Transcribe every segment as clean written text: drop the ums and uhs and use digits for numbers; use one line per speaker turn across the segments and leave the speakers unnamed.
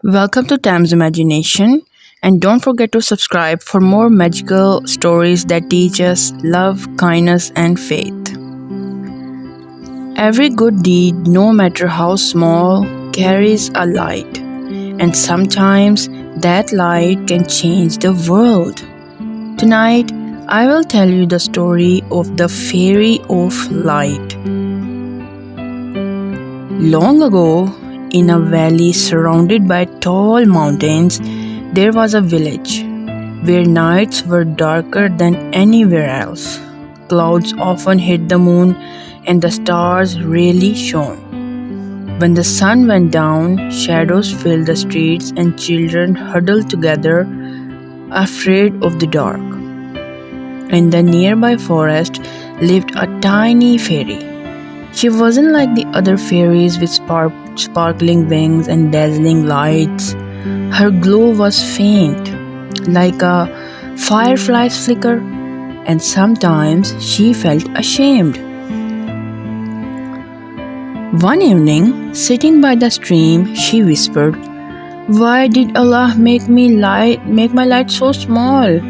Welcome to Tam's Imagination, and don't forget to subscribe for more magical stories that teach us love, kindness, and faith. Every good deed, no matter how small, carries a light, and sometimes that light can change the world. Tonight, I will tell you the story of the Fairy of Light. Long ago, in a valley surrounded by tall mountains, there was a village where nights were darker than anywhere else. Clouds often hid the moon, and the stars rarely shone. When the sun went down, shadows filled the streets, and children huddled together, afraid of the dark. In the nearby forest lived a tiny fairy. She wasn't like the other fairies with sparkling wings and dazzling lights. Her glow was faint, like a firefly's flicker, and sometimes she felt ashamed. One evening, sitting by the stream, she whispered, "Why did Allah make my light so small?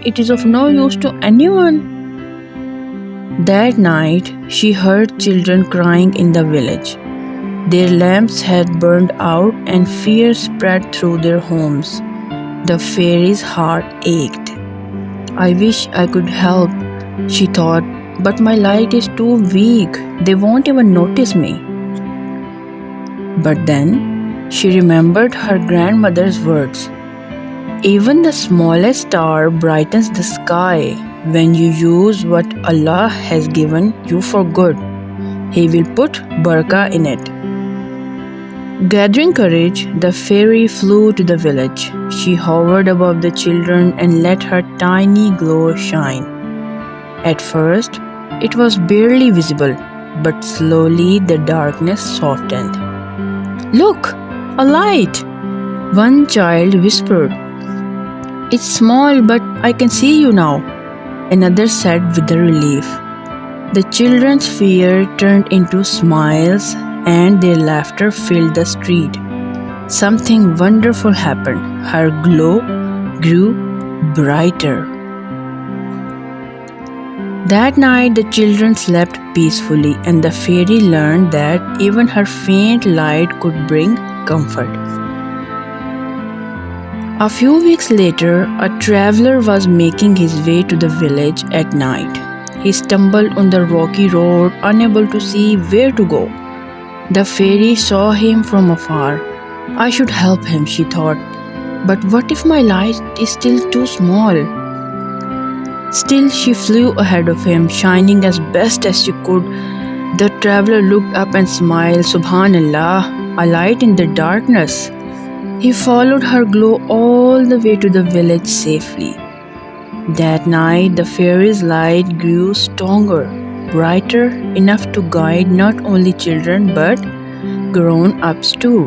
It is of no use to anyone." That night, she heard children crying in the village. Their lamps had burned out and fear spread through their homes. The fairy's heart ached. "I wish I could help," she thought, "but my light is too weak. They won't even notice me." But then she remembered her grandmother's words. "Even the smallest star brightens the sky when you use what Allah has given you for good. He will put barakah in it." Gathering courage, the fairy flew to the village. She hovered above the children and let her tiny glow shine. At first, it was barely visible, but slowly the darkness softened. "Look, a light!" one child whispered. "It's small, but I can see you now," another said with relief. The children's fear turned into smiles, and their laughter filled the street. Something wonderful happened. Her glow grew brighter. That night, the children slept peacefully, and the fairy learned that even her faint light could bring comfort. A few weeks later, a traveler was making his way to the village at night. He stumbled on the rocky road, unable to see where to go. The fairy saw him from afar. "I should help him," she thought. "But what if my light is still too small?" Still, she flew ahead of him, shining as best as she could. The traveler looked up and smiled. "Subhanallah, a light in the darkness." He followed her glow all the way to the village safely. That night, the fairy's light grew stronger, brighter, enough to guide not only children but grown-ups too.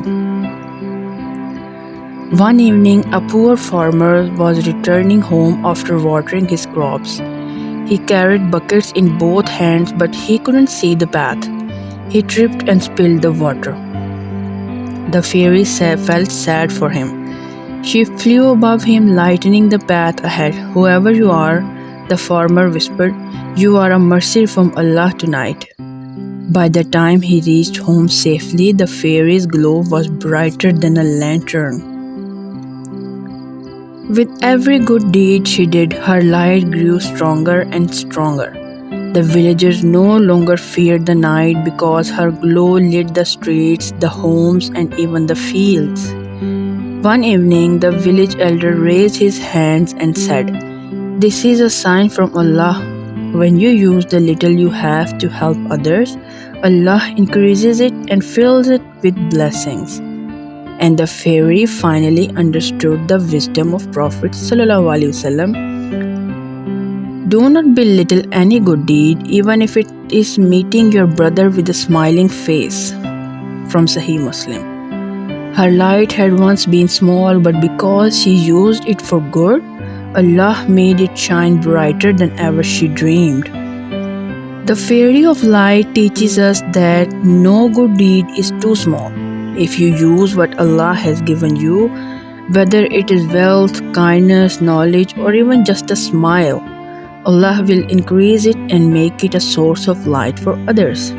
One evening, a poor farmer was returning home after watering his crops. He carried buckets in both hands, but he couldn't see the path. He tripped and spilled the water. The fairy felt sad for him. She flew above him, lightening the path ahead. "Whoever you are," the farmer whispered, "you are a mercy from Allah tonight." By the time he reached home safely, the fairy's glow was brighter than a lantern. With every good deed she did, her light grew stronger and stronger. The villagers no longer feared the night because her glow lit the streets, the homes, and even the fields. One evening, the village elder raised his hands and said, "This is a sign from Allah. When you use the little you have to help others, Allah increases it and fills it with blessings." And the fairy finally understood the wisdom of Prophet ﷺ. Do not belittle any good deed, even if it is meeting your brother with a smiling face. From Sahih Muslim. Her light had once been small, but because she used it for good, Allah made it shine brighter than ever she dreamed. The Fairy of Light teaches us that no good deed is too small. If you use what Allah has given you, whether it is wealth, kindness, knowledge, or even just a smile, Allah will increase it and make it a source of light for others.